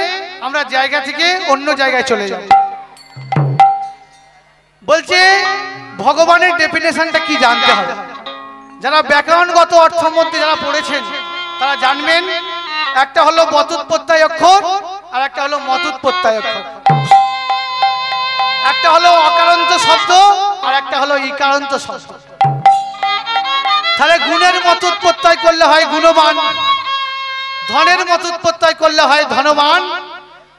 আমরা জায়গা থেকে অন্য জায়গায় চলে যাব। বলছে ভগবানের ডেফিনেশনটা কি জানতে হবে। যারা ব্যাকরণগত অর্থ মধ্যে যারা পড়েছেন তারা জানবেন, একটা হলো বতুৎপত্তায় অক্ষর আর একটা হলো মতুৎপত্তায় অক্ষর। একটা হলো অকারান্ত শব্দ আর একটা হলো ইকারান্ত শব্দ। তাহলে গুণের মতুৎপত্তায় করলে হয় গুণবান, ধনের মতুৎপত্তায় করলে হয় ধনবান,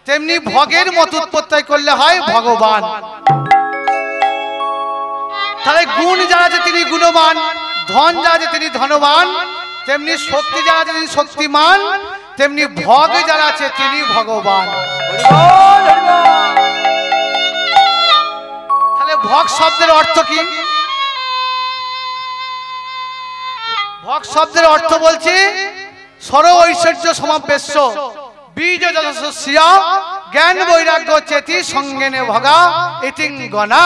তেমনি ভগের মতুৎপত্তায় করলে হয় ভগবান। তাহলে গুণ যারা আছে তিনি গুণবান, ধন যারা আছে তিনি ধনবান, তেমনি শক্তি যারা আছে তিনি শক্তিমান, তেমনি ভগ যারা আছে তিনি ভগবান। তাহলে ভগ শব্দের অর্থ কি? ভগ শব্দের অর্থ বলছে সর্ব ঐশ্বর্য সমাবেশ্য বীজ যশস্যা জ্ঞান বৈরাগ্য চেতি সঙ্গেনে ভগা ইতিং গণা।